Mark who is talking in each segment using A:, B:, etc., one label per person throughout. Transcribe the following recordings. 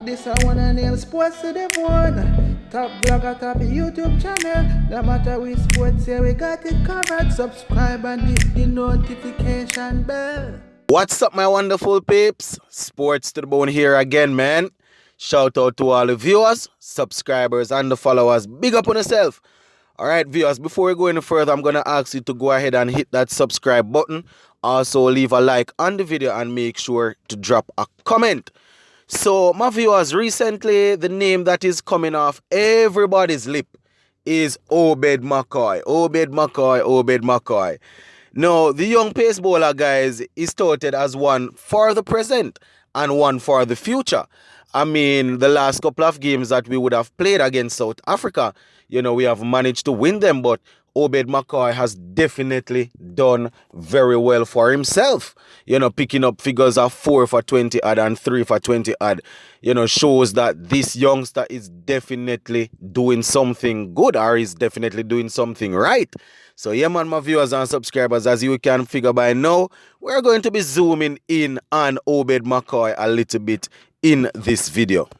A: This I wanna nail sports to the bone. Top blogger, top YouTube channel. No matter which sports, yeah, we got it covered. Subscribe and hit the notification bell.
B: What's up, my wonderful peeps? Sports to the bone here again, man. Shout out to all the viewers, subscribers, and the followers. Big up on yourself. All right, viewers, before we go any further, I'm going to ask you to go ahead and hit that subscribe button. Also, leave a like on the video and make sure to drop a comment. So, my viewers, recently, the name that is coming off everybody's lip is Obed McCoy. Obed McCoy, Obed McCoy. Now, the young pace bowler, guys, is touted as one for the present and one for the future. I mean, the last couple of games that we would have played against South Africa, you know, we have managed to win them, but Obed McCoy has definitely done very well for himself. You know, picking up figures of 4 for 20 odd and 3 for 20 odd, you know, shows that this youngster is definitely doing something good, or is definitely doing something right. So yeah, man, my viewers and subscribers, as you can figure by now, we're going to be zooming in on Obed McCoy a little bit in this video.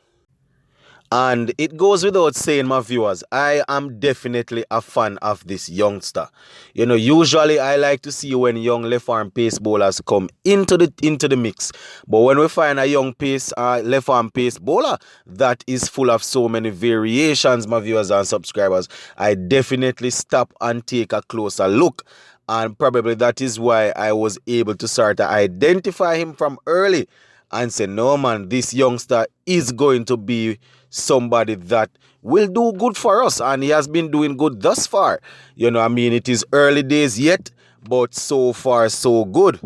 B: And it goes without saying, my viewers, I am definitely a fan of this youngster. You know, usually I like to see when young left-arm pace bowlers come into the mix. But when we find a young left-arm pace bowler that is full of so many variations, my viewers and subscribers, I definitely stop and take a closer look. And probably that is why I was able to sort of identify him from early and say, no, man, this youngster is going to be somebody that will do good for us, and he has been doing good thus far. You know, I mean, it is early days yet, but so far so good.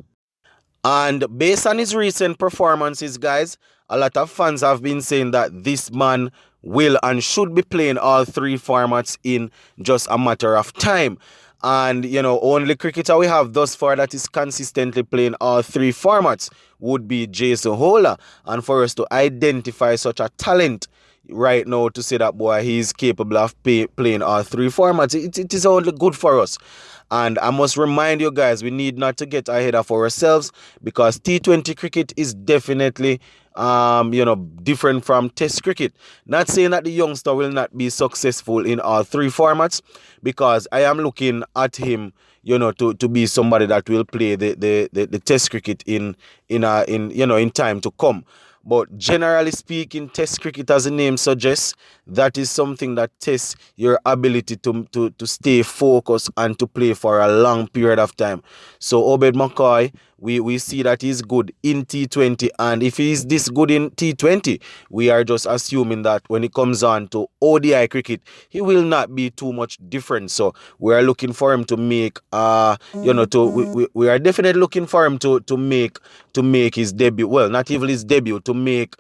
B: And based on his recent performances, guys, a lot of fans have been saying that this man will and should be playing all three formats in just a matter of time. And, you know, only cricketer we have thus far that is consistently playing all three formats would be Jason Holder. And for us to identify such a talent right now, to say that, boy, he's capable of playing all three formats, it is only good for us. And I must remind you guys, we need not to get ahead of ourselves, because T20 cricket is definitely you know, different from test cricket. Not saying that the youngster will not be successful in all three formats, because I am looking at him, you know, to be somebody that will play the test cricket in time to come. But generally speaking, test cricket, as the name suggests, that is something that tests your ability to stay focused and to play for a long period of time. So Obed McCoy, we see that he's good in T20, and if he's this good in T20, we are just assuming that when it comes on to ODI cricket, he will not be too much different. So we are looking for him to make we are definitely looking for him to make his debut. Well, not even his debut, to make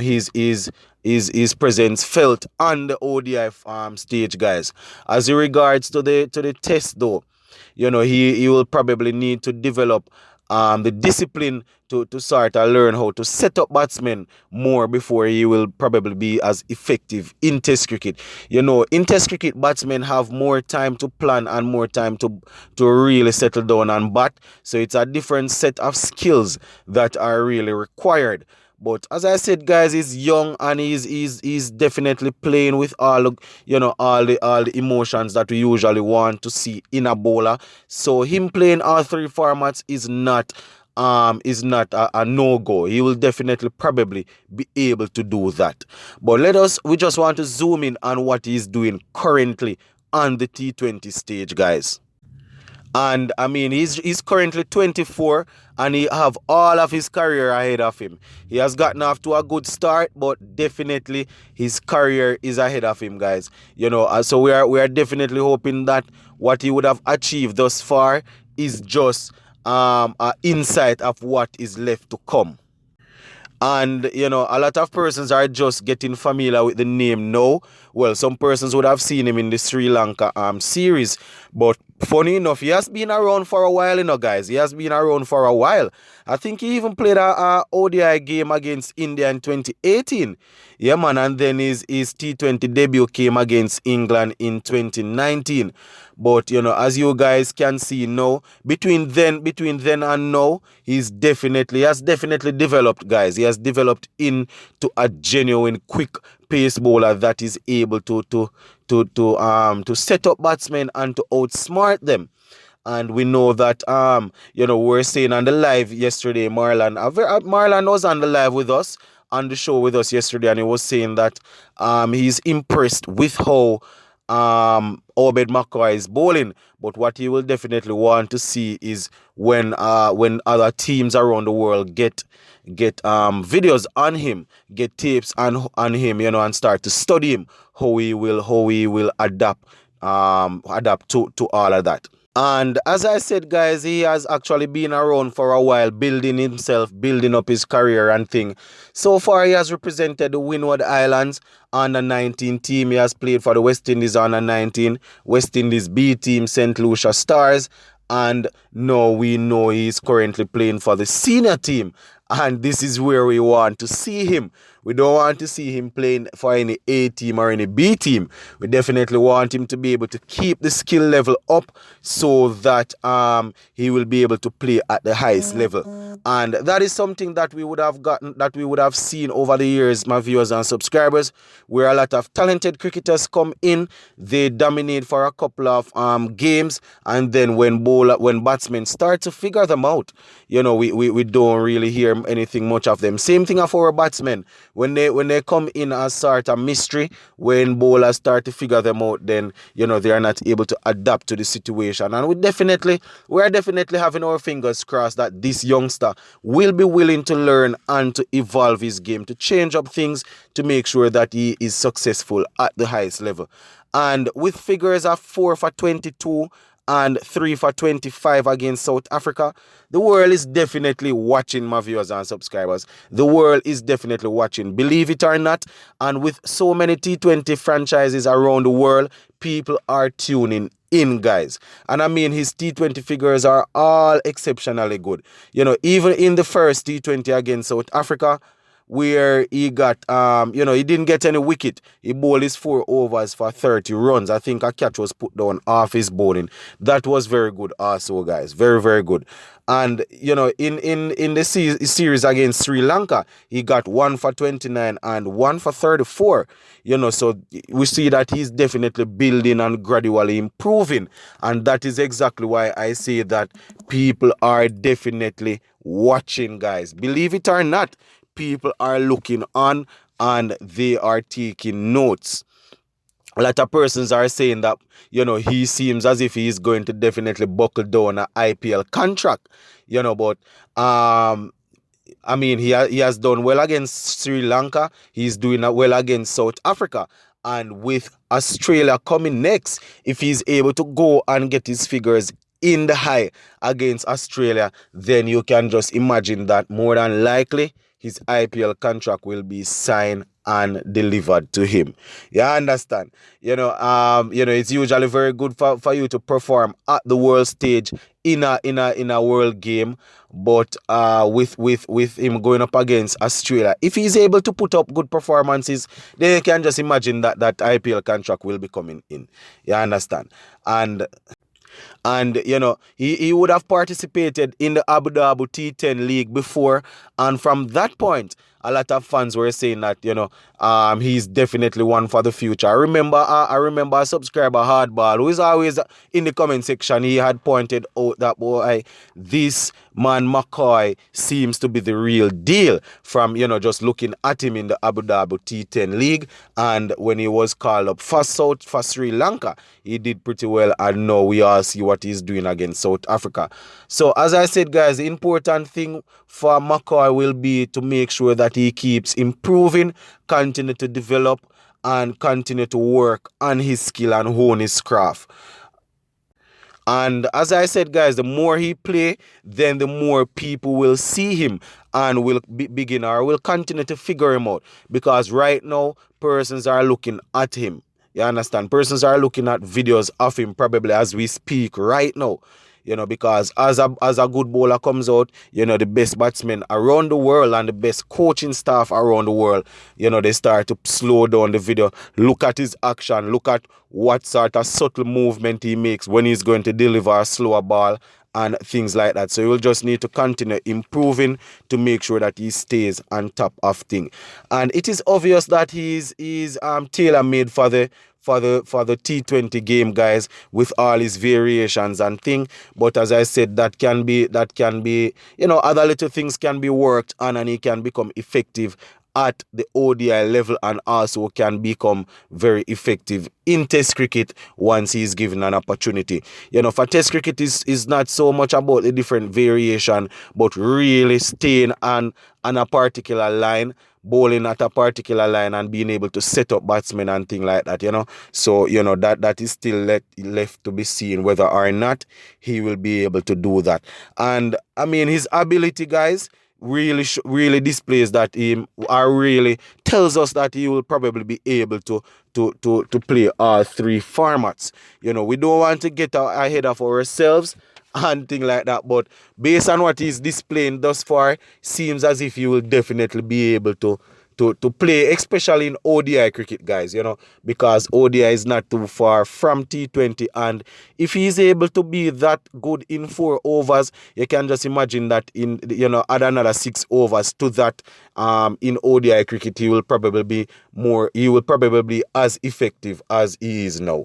B: his presence felt on the ODI stage, guys. As in regards to the test, though, you know, he will probably need to develop the discipline to sort of learn how to set up batsmen more before he will probably be as effective in test cricket. You know, in test cricket, batsmen have more time to plan and more time to really settle down and bat. So it's a different set of skills that are really required. But as I said, guys, he's young, and he's definitely playing with all the emotions that we usually want to see in a bowler. So him playing all three formats is not a no-go. He will definitely probably be able to do that. But we just want to zoom in on what he's doing currently on the T20 stage, guys. And I mean, he's currently 24, and he have all of his career ahead of him. He has gotten off to a good start, but definitely his career is ahead of him, guys. You know, so we are definitely hoping that what he would have achieved thus far is just an insight of what is left to come. And, you know, a lot of persons are just getting familiar with the name now. Well, some persons would have seen him in the Sri Lanka series, but funny enough, he has been around for a while, guys. He has been around for a while. I think he even played a ODI game against India in 2018. Yeah, man. And then his T20 debut came against England in 2019. But, as you guys can see now, between then and now, he has definitely developed, guys. He has developed into a genuine quick pace bowler that is able to set up batsmen and to outsmart them. And we know that we're saying on the live yesterday, Marlon was on the live with us, on the show with us yesterday, and he was saying that he's impressed with how Obed McCoy is bowling. But what he will definitely want to see is when other teams around the world get videos on him, get tapes on him, and start to study him, how he will adapt to all of that. And as I said, guys, he has actually been around for a while, building up his career and thing. So far, he has represented the Windward Islands under 19 team. He has played for the West Indies under 19, West Indies B team, St. Lucia Stars. And now we know he's currently playing for the senior team. And this is where we want to see him. We don't want to see him playing for any A team or any B team. We definitely want him to be able to keep the skill level up so that he will be able to play at the highest level. And that is something that we would have seen over the years, my viewers and subscribers, where a lot of talented cricketers come in, they dominate for a couple of games, and then when batsmen start to figure them out, we don't really hear anything much of them. Same thing for our batsmen. When they come in as sort of mystery, when bowlers start to figure them out, then they are not able to adapt to the situation. And we are definitely having our fingers crossed that this youngster will be willing to learn and to evolve his game, to change up things, to make sure that he is successful at the highest level. And with figures of 4 for 22 and 3 for 25 against South Africa, the world is definitely watching, my viewers and subscribers. The world is definitely watching, believe it or not. And with so many T20 franchises around the world, people are tuning in, guys. And I mean, his T20 figures are all exceptionally good. Even in the first T20 against South Africa, where he got, he didn't get any wicket. He bowled his 4 overs for 30 runs. I think a catch was put down off his bowling. That was very good also, guys. Very, very good. And, in the series against Sri Lanka, he got 1 for 29 and 1 for 34. So we see that he's definitely building and gradually improving. And that is exactly why I say that people are definitely watching, guys. Believe it or not, people are looking on and they are taking notes. A lot of persons are saying that, he seems as if he is going to definitely buckle down an IPL contract, but I mean, he has done well against Sri Lanka. He's doing well against South Africa. And with Australia coming next, if he's able to go and get his figures in the high against Australia, then you can just imagine that more than likely his IPL contract will be signed and delivered to him. You understand? It's usually very good for you to perform at the world stage in a world game, but with him going up against Australia, if he's able to put up good performances, then you can just imagine that IPL contract will be coming in. You understand? And he would have participated in the Abu Dhabi T10 League before, and from that point, a lot of fans were saying that he's definitely one for the future. I remember a subscriber, Hardball, who is always in the comment section. He had pointed out that, boy, this man McCoy seems to be the real deal from just looking at him in the Abu Dhabi T10 League, and when he was called up for Sri Lanka, he did pretty well, and now we all see what he's doing against South Africa. So as I said, guys, the important thing for McCoy will be to make sure that he keeps improving, continue to develop, and continue to work on his skill and hone his craft. And as I said, guys, the more he play, then the more people will see him and will will continue to figure him out. Because right now, persons are looking at him. You understand? Persons are looking at videos of him probably as we speak right now. Because as a good bowler comes out, the best batsmen around the world and the best coaching staff around the world, they start to slow down the video, look at his action, look at what sort of subtle movement he makes when he's going to deliver a slower ball and things like that. So you'll just need to continue improving to make sure that he stays on top of things. And it is obvious that he's tailor-made for the T20 game, guys, with all his variations and thing. But as I said, that can be other little things can be worked on, and he can become effective at the ODI level, and also can become very effective in Test cricket once he's given an opportunity. For Test cricket is not so much about the different variation, but really staying on a particular line, bowling at a particular line, and being able to set up batsmen and things like that. So that is still left to be seen whether or not he will be able to do that. And I mean, his ability, guys, really displays that really tells us that he will probably be able to play all three formats. We don't want to get ahead of ourselves and thing like that, but based on what he's displaying thus far, seems as if he will definitely be able to play, especially in ODI cricket, guys, because ODI is not too far from T20, and if he's able to be that good in 4 overs, you can just imagine that add another 6 overs to that in ODI cricket, he will probably be as effective as he is now.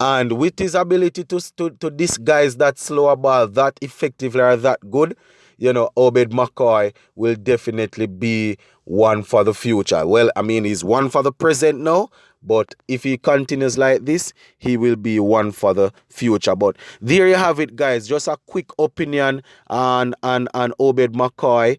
B: And with his ability to disguise that slower ball that effectively or that good, Obed McCoy will definitely be one for the future. Well, I mean, he's one for the present now, but if he continues like this, he will be one for the future. But there you have it, guys. Just a quick opinion on Obed McCoy,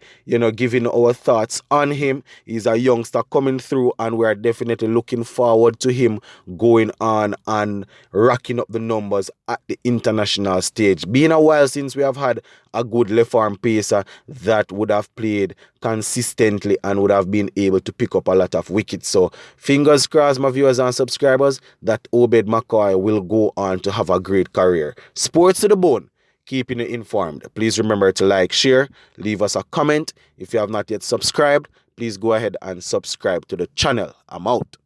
B: giving our thoughts on him. He's a youngster coming through, and we're definitely looking forward to him going on and racking up the numbers at the international stage. Been a while since we have had a good left arm pacer that would have played consistently and would have been able to pick up a lot of wickets. So fingers crossed, my viewers and subscribers, that Obed McCoy will go on to have a great career. Sports to the bone, keeping you informed. Please remember to like, share, leave us a comment. If you have not yet subscribed, please go ahead and subscribe to the channel. I'm out.